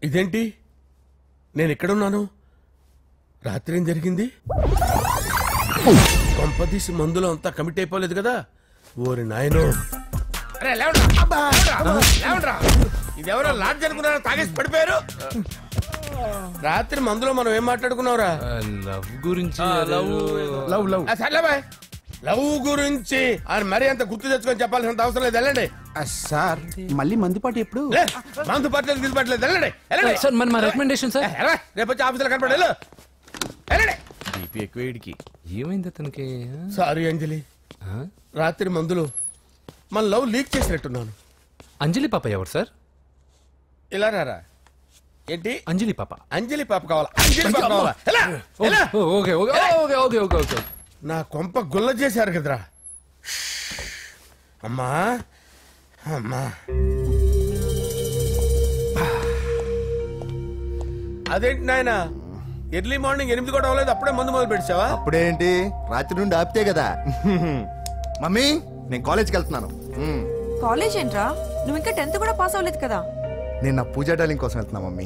ఇదేంటి? నేను ఎక్కడున్నాను? రాత్రి ఏం జరిగింది? కొంపదీసి మందులో అంతా కమిట్ అయిపోలేదు కదా? ఓరి నాయనో! ఇదెవరో లాడ్జ్ అనుకున్నారా? తాగేసి పడిపోయారు. రాత్రి మందులో మనం ఏం మాట్లాడుకున్నావురా? లవ్ గురించి. లవ్ గురించి మరీ అంత గుర్తు తెచ్చుకొని చెప్పాల్సినంత అవసరం లేదు. వెళ్ళండి సార్. మళ్ళీ మందుపాటి ఎప్పుడు? మందు పట్టలేదు గిల్లు పట్టలేదు. వెళ్ళండి సార్. మన రికమెండేషన్ సార్. రేపు వచ్చి ఆఫీసులో కనపడే. వెళ్ళండి. ఏమైంది అతనికి? సారీ అంజలి, రాత్రి మందులో మన లవ్ లీక్ చేసినట్టున్నాను. అంజలి పాప ఎవరు సార్? ఇలా రారా. ఏంటి? అంజలి పాప. అంజలి పాప కావాలా? అంజలి పాప కావాలా? Okay okay okay okay okay okay. నా కొంప గుల్ల చేశారు కదరా. అమ్మా అమ్మా, అదేంటి నాయన ఎర్లీ మార్నింగ్ 8 కూడా అవ్వలేదు, అప్పుడే మందు మొదలు పెడిచావా? అప్పుడేంటి, రాత్రి నుండి ఆపితే కదా. మమ్మీ, నేను కాలేజ్కి వెళ్తున్నాను. కాలేజ్ ఏంట్రా? నువ్వు ఇంకా 10th కూడా పాస్ అవ్వలేదు కదా. నేను నా పూజా డాలింగ్ కోసం వెళ్తున్నా మమ్మీ.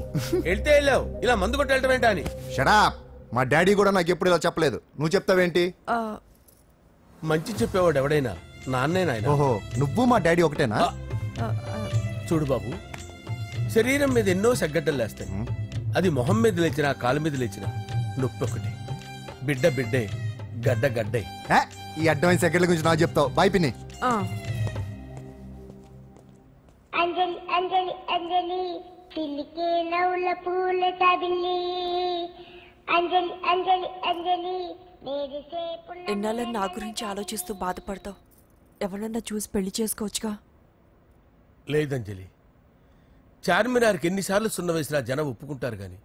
వెళ్తే వెళ్ళావు, ఇలా మందు కొట్టి వెళ్ళటం ఏంటా అని. షడాప్. మా డాడీ కూడా నాకు ఎప్పుడు ఇలా చెప్పలేదు. నువ్వు చెప్తావేంటి? మంచి చెప్పేవాడు ఎవడైనా నాన్నే నాయన. ఓహో, నువ్వు మా డాడీ ఒకటేనా? చూడు బాబు, శరీరం మీద ఎన్నో సగ్గడ్డలు లేస్తాయి. అది మొహం మీద లేచినా కాలు మీద లేచినా నొప్పి ఒకటి. బిడ్డ బిడ్డే, గడ్డ గడ్డే. ఈ అడ్వాన్స్ సెకండ్ల గురించి నాకు చెప్తావు. బాయ్ పిన్ని. అంజలి అంజలి అంజలి పిల్లికే నవ్వుల పూల తబిల్లి. అంజలి అంజలి అంజలి ఎన్నాళ్ళని నా గురించి ఆలోచిస్తూ బాధపడతావు? ఎవరన్నా చూసి పెళ్లి చేసుకోవచ్చుగా. లేదంజలి, చార్మినార్కి ఎన్నిసార్లు సున్న వేసినా జనం ఒప్పుకుంటారు గాని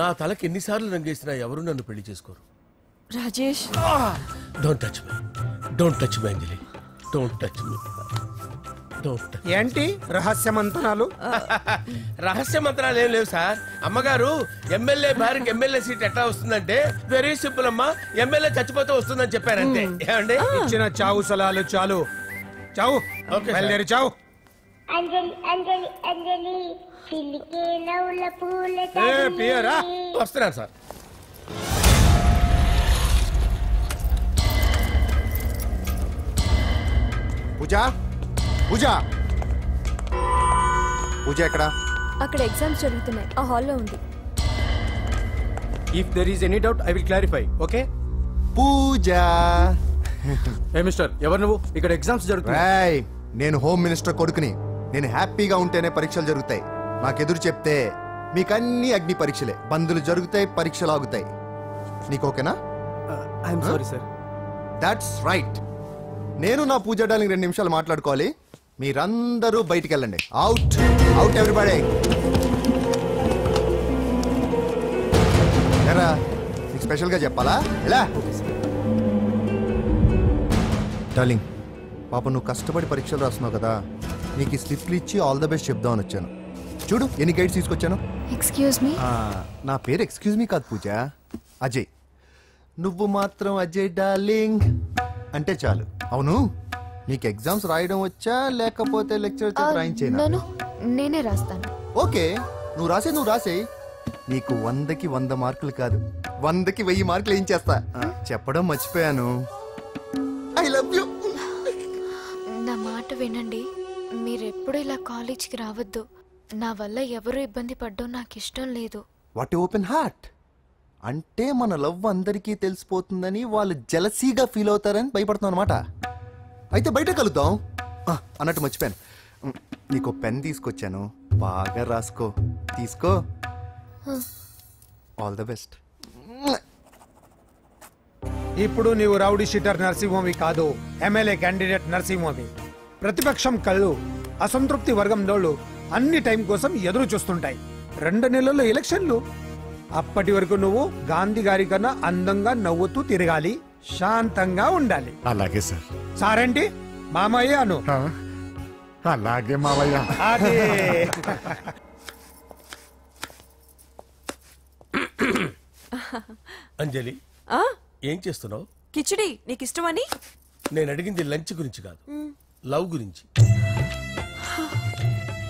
నా తలకి ఎన్నిసార్లు రంగేసినా ఎవరు నన్ను పెళ్లి చేసుకోరు. Rajesh, don't touch me, don't touch me Anjali, don't touch me. ఏంటి రహస్య మంత్రాలు? రహస్య మంత్రాలు ఏం లేవు సార్. అమ్మగారు ఎమ్మెల్యే భార్యకి ఎమ్మెల్యే సీట్ ఎట్లా వస్తుందంటే వెరీ సింపుల్ అమ్మా, ఎమ్మెల్యే చచ్చిపోతే వస్తుందని చెప్పారంతే. ఏమండి? ఇచ్చిన చావు సలాలు చాలు. చావు. బయలుదేరి చావు. అంజలి అంజలి అంజలి పిల్లికే నవ్వుల పూల తబిల్లి. వస్తున్నాను సార్. పూజ, పూజ, పూజ ఎక్కడ? అక్కడ ఎగ్జామ్స్ జరుగుతున్నాయి, ఆ హాల్లో ఉంది. If there is any doubt I will clarify. Okay? Pooja. ఏ మిస్టర్, ఎవరు నువ్వు? ఇక్కడ ఎగ్జామ్స్ జరుగుతున్నాయి. నేను హోమ్ మినిస్టర్ కొడుకుని. నేను హ్యాపీగా ఉంటేనే పరీక్షలు జరుగుతాయి. నాకెదురు చెప్తే మీకన్నీ అగ్ని పరీక్షలే. బందులు జరుగుతాయి, పరీక్షలు ఆగుతాయి. నీకు ఓకేనా? I'm sorry sir. That's right. నేను నా పూజ డార్లింగ్ 2 నిమిషాలు మాట్లాడుకోవాలి. మీరందరూ బయటికి వెళ్ళండి. Out out everybody. ఎరా, నీకు స్పెషల్గా చెప్పాలా? ఎలా డార్లింగ్, పాప నువ్వు కష్టపడి పరీక్షలు రాస్తున్నావు కదా, నీకు ఈ స్లిప్లు ఇచ్చి ఆల్ ద బెస్ట్ చెప్దామని వచ్చాను. చూడు ఎన్ని గైడ్స్ తీసుకొచ్చాను. Excuse me. నా పేరు ఎక్స్క్యూజ్ మీ కాదు పూజ, అజయ్. నువ్వు మాత్రం అజయ్ డార్లింగ్ అంటే చాలు. అవును, నీకు ఎగ్జామ్స్ రాయడం వచ్చా లేకపోతే లెక్చర్ రాయించేనా? నేనే రాస్తాను. ఓకే, నువ్వు రాసే. నీకు 100కి 100 మార్కులు కాదు, 100కి 1000 మార్కులు ఏం చేస్తా. చెప్పడం మర్చిపోయాను, ఐ లవ్ యూ. నా మాట వినండి, మీరెప్పుడు ఇలా కాలేజ్కి రావద్దు. నా వల్ల ఎవరు ఇబ్బంది పడ్డం నాకు ఇష్టం లేదు. వాట్ ఓపెన్ హార్ట్ అంటే మన లవ్ అందరికీ తెలిసిపోతుందని వాళ్ళు జలసీగా ఫీల్ అవుతారని భయపడుతున్నాం అనమాట. అయితే బయట కలుద్దాం. అన్నట్టు మర్చిపోయాను, నీకు పెన్ తీసుకొచ్చాను, బాగా రాసుకో. తీసుకో. All the best. ఇప్పుడు నీవు రౌడీ షీటర్ నరసింహవి కాదు, ఎమ్మెల్యే క్యాండిడేట్ నరసింహవి. ప్రతిపక్షం కళ్ళు, అసంతృప్తి వర్గం నోళ్ళు అన్ని టైం కోసం ఎదురు చూస్తుంటాయి. 2 నెలల్లో ఎలక్షన్లు. అప్పటి వరకు నువ్వు గాంధీ గారి కన్నా అందంగా నవ్వుతూ తిరగాలి, శాంతంగా ఉండాలి. అలాగే సార్. సారేంటి మామయ్య అను. అలాగే మావయ్య. అంజలి, ఏం చేస్తున్నావు? కిచిడి నీకు ఇష్టమని. నేను అడిగింది లంచ్ గురించి కాదు, లవ్ గురించి.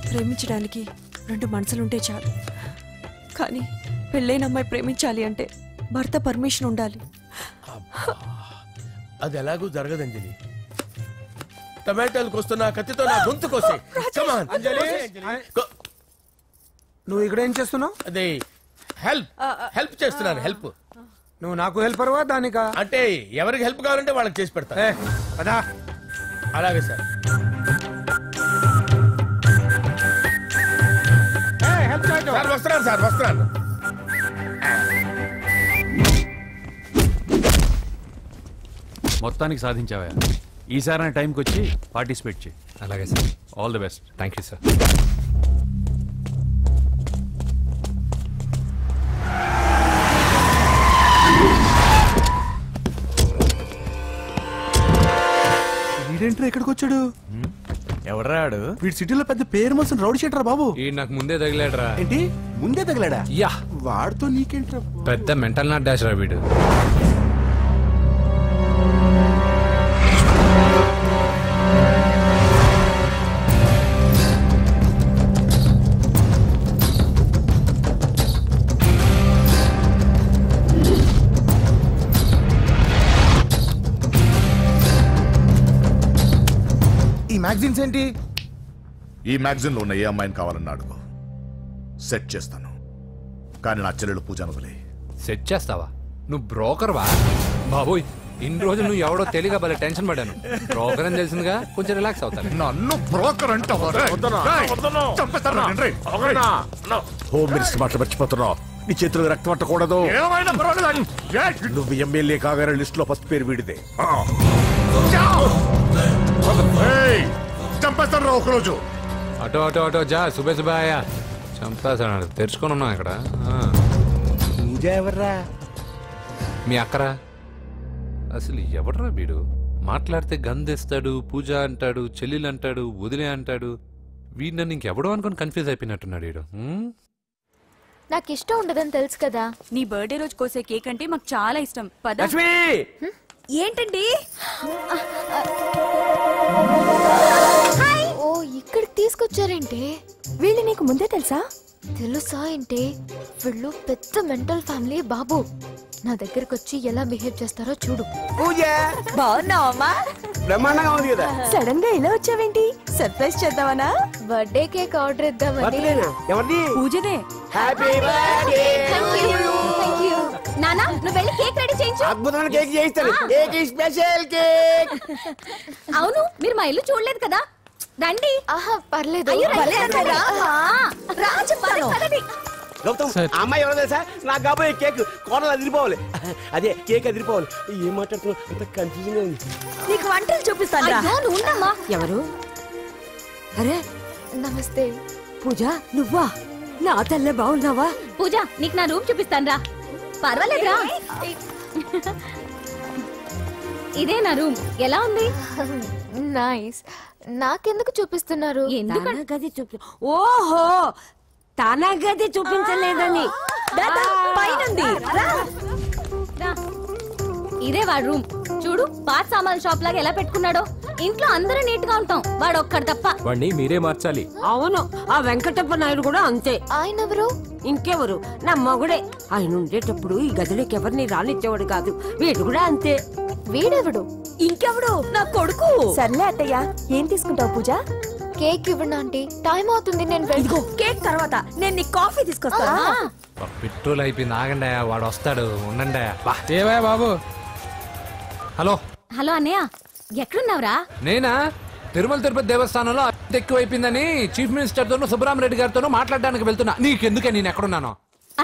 ప్రేమించడానికి 2 మనసులుంటే చాలు. కానీ పెళ్ళైన అమ్మాయి ప్రేమించాలి అంటే భర్త పర్మిషన్ ఉండాలి. అది ఎలాగూ జరగదు అంజలి. టమాటాలు కోస్తున్నా కత్తితో నా గొంతు కోసే. నువ్వు ఇక్కడ ఏం చేస్తున్నావు? అదే హెల్ప్ చేస్తున్నాను. హెల్ప్. నువ్వు నాకు హెల్పర్వా దానికా? అంటే ఎవరికి హెల్ప్ కావాలంటే వాళ్ళకి చేసి పెడతా. అదా అలాగే సార్. సార్ వస్తున్నాను సార్, వస్తున్నాను. మొత్తానికి సాధించావా? ఈసారి టైంకి వచ్చి పార్టిసిపేట్ చేయి. అలాగే sir. All the best. Thank you sir. వీడేంట్రా ఇక్కడికి వచ్చాడు? ఎవడ్రాడు? వీడి సిటీలో పెద్ద పేరు మోసిన రౌడీ షీటర్ బాబు. ఈ నాకు ముందే తగిలాడరా. ఏంటి ముందే తగిలాడా? యా, వాడితో నీకేంట్రా? పెద్ద మెంటల్ నాట్ డాష్ రా వీడు. ఈ మ్యాగజైన్స్ ఏంటి? ఈ మ్యాగజైన్ లో ఉన్న ఏ అమ్మాయిని కావాలన్నా అడుగు, సెట్ చేస్తాను. కానీ నా చెల్లెలు పూజను వదిలే. సెట్ చేస్తావా? నువ్వు బ్రోకర్ వా? బాబోయ్, ఇన్ని రోజులు నువ్వు ఎవడో తెలియక భలే టెన్షన్ పడ్డాను. బ్రోకర్ అని తెలిసిందిగా కొంచెం రిలాక్స్ అవుతాను. నన్ను బ్రోకర్ అంటావా? హోమ్ మినిస్టర్ మాటలు మర్చిపోతున్నావు. నీ చేతులకు రక్తం పట్టకూడదు. నువ్వు ఎమ్మెల్యే కాగానే లిస్ట్ లో ఫస్ట్ పేరు వీడిదే. చంపేస్తాను ఒకరోజు. అటో అటో అటో జా. సుబే సుబాయా చంపేస్తాడు. తెరుచుకొని ఉన్నాం ఇక్కడ. పూజ ఎవర్రా? మీ అక్కరా? అసలు ఎవడరా వీడు? మాట్లాడితే గంధేస్తాడు, పూజ అంటాడు, చెల్లెలు అంటాడు, వదిలే అంటాడు. వీడు నన్ను ఇంకెవడో అనుకుని కన్ఫ్యూజ్ అయిపోయినట్టున్నాడు వీడు. నాకు ఇష్టం ఉండదని తెలుసు కదా. నీ బర్త్డే రోజు కోసే కేక్ అంటే మాకు చాలా ఇష్టం. పద. ఏంటండి? ఓ, ఇక్కడికి తీసుకొచ్చారేంటి? వీళ్ళు నీకు ముందే తెలుసా? తెలుసా ఏంటి? వీళ్ళు పెద్ద మెంటల్ ఫ్యామిలీ బాబు. నా దగ్గరకు వచ్చి ఎలా బిహేవ్ చేస్తారో చూడు. పూజ బాగున్నావమ్మా? బ్రహ్మాండంగా ఉంది కదా. సడన్ గా ఇలా వచ్చావేంటి? సర్ప్రైజ్ చేద్దామనా? బర్త్డే కేక్ ఆర్డర్ ఇద్దామని. ఎవరిది? పూజదే. Happy birthday. Thank you. నానా, నువ్వు వెళ్ళి కేక్ రెడీ చేయించు. అద్భుతమైన కేక్ చేయిస్తాను. Cake special cake. అవును, మీరు మా ఇల్లు చూడలేదు కదా. రండి. ఆహా, పర్లేదు. గౌతమ్, అమ్మాయి ఎవరో తెలుసా? నాకు కాబోయే కేక్ కోడలు అదిరిపోవాలి. అదే కేక్ అదిరిపోవాలి. ఏం మాట్లాడుతున్నావు? అంత కన్ఫ్యూజన్ గా ఉంది. నీకు వంటలు చూపిస్తాను. ఎవరు? అరే నమస్తే. పూజ నువ్వా? నా తల్లే బాగున్నావా? పూజ, నీకు నా రూమ్ చూపిస్తాను రా. పర్వాలేదురా. ఇదే నా రూమ్. ఎలా ఉంది? నైస్. నాకెందుకు చూపిస్తున్నారు? గది చూపి. ఓహో, తన గది చూపించలేదని. పైనుంది. ఇదే వాడు రూమ్. చూడు, పాత సామాన్ షాప్ లాగా ఎలా పెట్టుకున్నాడో. ఇంట్లో అందరూ నీట్ గా ఉంటాం, వాడు ఒక్కడు తప్ప. వాడిని మీరే మార్చాలి. అవును, ఆ వెంకటప్ప నాయుడు కూడా అంతే. ఆయన ఎవరు? ఇంకెవరు? నా మగుడే. ఆయన ఉండేటప్పుడు ఈ గదిలోకి ఎవరిని రానిచ్చేవాడు కాదు. వీడు కూడా అంతే. వీడెవడు? ఇంకెవడు? నా కొడుకు. సర్లే అత్తయ్య, ఏం తీసుకుంటావు పూజ? కేక్ ఇవ్వండి ఆంటీ, టైం అవుతుంది. నేను వెళ్ళి కేక్ తర్వాత నేను నీ కాఫీ తీసుకొస్తాను. పెట్రోల్ అయిపోయింది. ఆగండి, వాడు వస్తాడు. ఉండండి. ఏవా బాబు. హలో హలో అన్నయ్య, ఎక్కడున్నావురా? నేనా? తిరుమల తిరుపతి దేవస్థానంలో అత్యంత ఎక్కువైపోయిందని చీఫ్ మినిస్టర్ తోనూ సుబ్బరామరెడ్డి గారితోనూ మాట్లాడడానికి వెళ్తున్నా. నీకెందుకే నేను ఎక్కడున్నాను?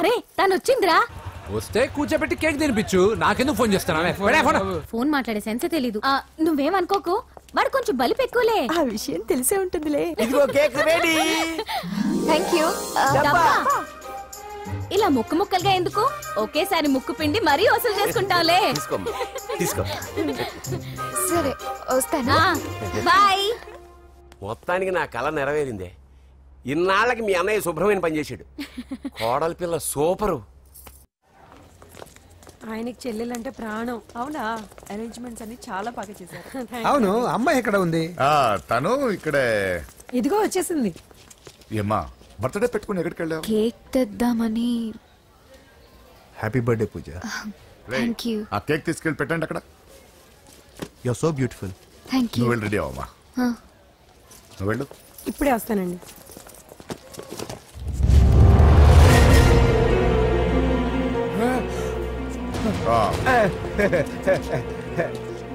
అరే, తను వచ్చిందిరా. వస్తే కూర్చోబెట్టి కేక్ తినిపించు. నాకెందుకు ఫోన్ చేస్తాను? ఫోన్ మాట్లాడే సెన్సే తెలీదు. నువ్వేమనుకోకు, వాడు కొంచెం బలిపు ఎక్కువలే. ఆ విషయం తెలిసే ఉంటుందిలే. ఇదిగో కేక్ రెడీ. Thank you. ఇలా ముక్కు ముక్కలుగా ఎందుకు? ఒకేసారి ముక్కు పిండి మరీ వసూలు చేసుకుంటావులే. తీసుకో. సరే, వస్తానా? బాయ్. మొత్తానికి నా కళ నెరవేరిందే. ఇన్నాళ్ళకి మీ అన్నయ్య శుభ్రమైన పని చేశాడు. కోడలి పిల్ల సూపరు. ఆయనకి చెల్లెలంటే ప్రాణం. అవునా? అరేంజ్మెంట్స్ అన్ని చాలా బాగా చేశారు. అవును, అమ్మాయి ఎక్కడ ఉంది? తను ఇక్కడే. ఇదిగో వచ్చేసింది. ఏమ్మా, బర్త్డే పెట్టుకుని ఎక్కడికి వెళ్ళావు? కేక్ తెద్దామని. Happy birthday Pooja. Thank you. ఆ కేక్ తీసుకెళ్ళి పెట్టండి అక్కడ. You are so beautiful. Thank you. నువ్వు వెళ్ళి రెడీ అవ్వమ్మా. నువ్వు వెళ్ళు. ఇప్పుడే వస్తానండి.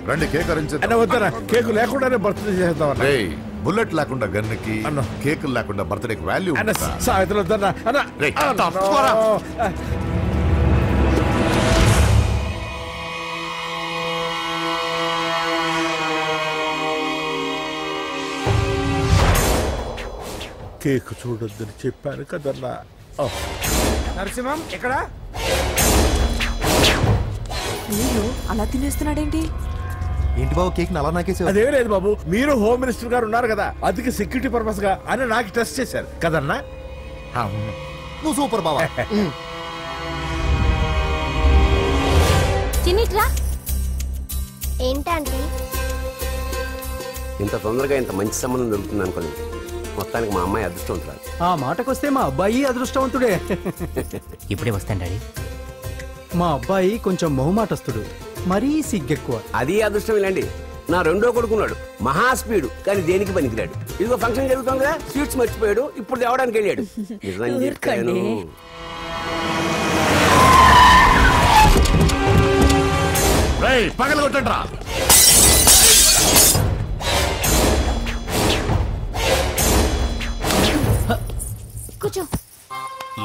రండి కేక్ అరేంజ్ వద్దరా, కేక్ లేకుండానే బర్త్డే చేద్దాం. బుల్లెట్ లేకుండా గన్నుకి, కేక్ లేకుండా బర్త్డేకి వాల్యూ. సాయంత్రం వద్దన్నా కేక్ చూడొద్దని చెప్పాను కదన్నా. నరసింహం ఇక్కడ అలా తినేస్తున్నాడేంటి? ఏంటి బాబు కేక్ అలా నాకేసావు? అదే లేదు బాబు, మీరు హోమ్ మినిస్టర్ గారు ఉన్నారు కదా, అందుకే సెక్యూరిటీ పర్పస్ గా అని నాకు టెస్ట్ చేశారు కదన్నా. నువ్వు సూపర్ బాబా. చిన్నిట్రా. ఏంటంటే ఇంత తొందరగా ఇంత మంచి సంబంధం దొరుకుతుంది అనుకోలేదు. మొత్తానికి మా అమ్మాయి అదృష్టవంతురాలు. ఆ మాటకొస్తే మా అబ్బాయి అదృష్టవంతుడే. ఇప్పుడే వస్తాను డాడీ. మా అబ్బాయి కొంచెం మొహమాటస్తుడు, మరీ సిగ్గెక్కువ. అది అదృష్టం ఇలాండి. నా రెండో కొడుకున్నాడు, మహా స్పీడు, కానీ దేనికి పనికిరాడు. ఇదిగో ఫంక్షన్ జరుగుతాం కదా, స్వీట్స్ మర్చిపోయాడు, ఇప్పుడు తేవడానికి వెళ్ళాడు. నిజం చెప్పాను. పగల కొట్టండి. కూర్చో.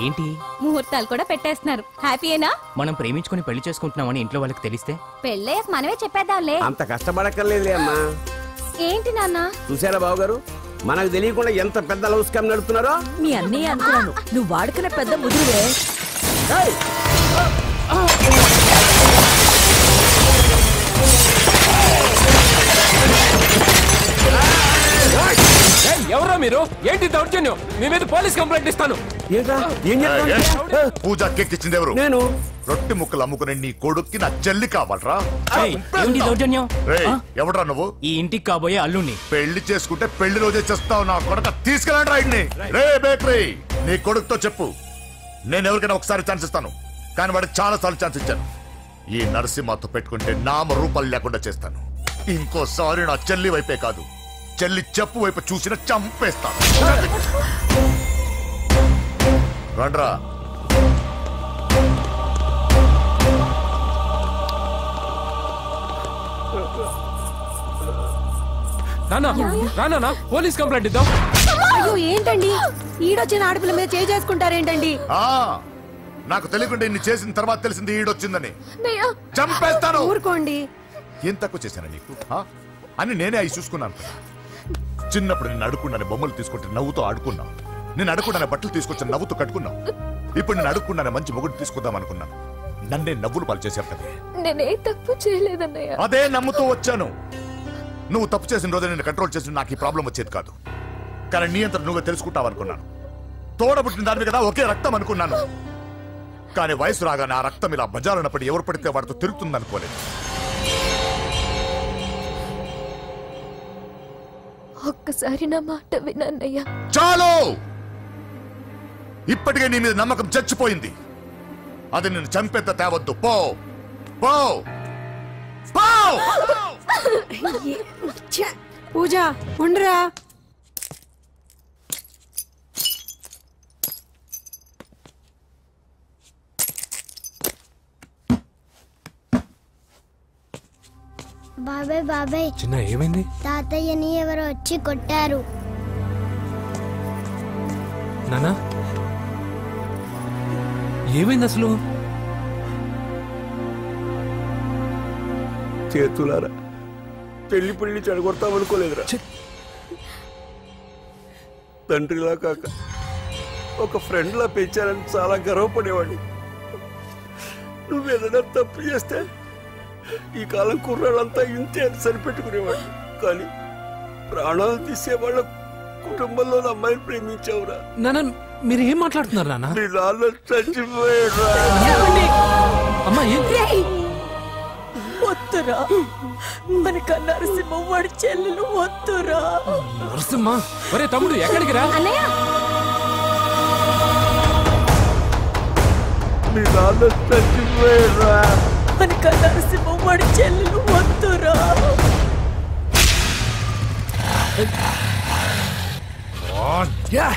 ఏంటి ముహూర్తాలు కూడా పెట్టేస్తున్నారు. హ్యాపీయేనా? మనం ప్రేమించుకుని పెళ్లి చేసుకుంటున్నామని ఇంట్లో వాళ్ళకి తెలిస్తే పెళ్ళయ్యాక మనమే చెప్పేద్దాంలే. అంత కష్టపడక్కర్లేదులే అమ్మా. ఏంటి నాన్న? చూసారా బాబు గారు, మనకు తెలియకుండా ఎంత పెద్ద లవ్ స్కామ్ నడుపుతున్నారో. మీ అన్నయ్య అనుకున్నాను, నువ్వు వాడుకునే పెద్ద ముదురువే. ఎవరో మీరు? ఏంటి దౌర్జన్యం? మీ మీద పోలీస్ కంప్లైంట్ ఇస్తాను. పూజ కేక్ ఇచ్చింది ఎవరు? నేను. రొట్టె ముక్కలు అమ్ముకునే నీ కొడుక్కి నా చెల్లి కావాలరా? దౌర్జన్యం? ఎవడరా నువ్వు? ఈ ఇంటికి కాబోయే అల్లుణ్ణి. పెళ్లి చేసుకుంటే పెళ్లి రోజే చేస్తావు నా కొడుక. తీసుకెళ్ళండి రాయిడ్ని. రే బేకరీ, నీ కొడుకుతో చెప్పు, నేను ఎవరికైనా ఒకసారి ఛాన్స్ ఇస్తాను, కానీ వాడికి చాలా సార్లు ఛాన్స్ ఇచ్చాను. ఈ నరసింహతో పెట్టుకుంటే నామ రూపాలు లేకుండా చేస్తాను. ఇంకోసారి నా చెల్లి వైపే కాదు, చెల్లి చెప్పు వైపు చూసిన చంపేస్తాను. రండ్రా. నానా పోలీస్ కంప్లైంట్ ఇద్దాం. అయ్యో ఏంటండి, ఈడొచ్చిన ఆడపిల్ల మీద చేసుకుంటారేంటండి? నాకు తెలియకుండా ఇన్ని చేసిన తర్వాత తెలిసింది ఈడొచ్చిందని. చంపేస్తాను. ఊరుకోండి. ఏం తక్కువ చేశాను నీకు అని నేనే అవి చూసుకున్నాను కదా. చిన్నప్పుడు నేను అడుక్కున్నాను బొమ్మలు తీసుకుంటే నవ్వుతో ఆడుకున్నావు. నేను అడుక్కున్నాను బట్టలు తీసుకొచ్చి నవ్వుతో కట్టుకున్నావు. ఇప్పుడు నేను అడుక్కున్నాను మంచి మొగుడు తీసుకుందాం అనుకున్నాను. నన్నే నవ్వులు పాలు చేశావు కదా. నేనే తప్పు చేయలేదన్నయ్య. అదే నమ్ముతూ వచ్చాను. నువ్వు తప్పు చేసిన రోజు నేను కంట్రోల్ చేసిన నాకు ఈ ప్రాబ్లం వచ్చేది కాదు. కానీ నీ అంతా నువ్వే తెలుసుకుంటావు అనుకున్నాను. తోడబుట్టిన దాని కదా ఒకే రక్తం అనుకున్నాను. కానీ వయసు రాగానే ఆ రక్తం ఇలా బజారునప్పుడు ఎవరు పడితే వాడితో తిరుగుతుంది అనుకోలేదు. ఒక్కసారి నా మాట వినన్నయ్య. చాలు. ఇప్పటికే నీ మీద నమ్మకం చచ్చిపోయింది. అది నేను చంపేంత తేవద్దు. పో పో పో. పూజ ఉండరా. బాబాయ్ బాబాయ్, చిన్న ఏమైంది? తాతయ్యని ఎవరో వచ్చి కొట్టారు. నానా ఏమైంది అసలు? చేతులారా పెళ్లి పెళ్లి చెడగొడతామనుకోలేదురా. తండ్రిలా కాక ఒక ఫ్రెండ్లా పెంచారని చాలా గర్వపడేవాడిని. నువ్వేదైనా తప్పు చేస్తే ఈ కాలం కుర్రాళ్ళంతా ఇంతే అని సరిపెట్టుకునేవాడు. కానీ ప్రాణాలు తీసేవాళ్ళ కుటుంబంలో అమ్మాయిని ప్రేమించావురా. నాన్న మీరు ఏం మాట్లాడుతున్నారు నాన్న? నీ నాన్న చచ్చిపోయాడు. వద్దురా, మనక నరసింహ వాడి చెల్లెలు వద్దురా. నరసింహ ఒరే తమ్ముడు ఎక్కడికి రా. మీ నాన్న చచ్చిపోయారా కనుక నరసింహం వాడి చెల్లెలు వద్దురా. Yeah.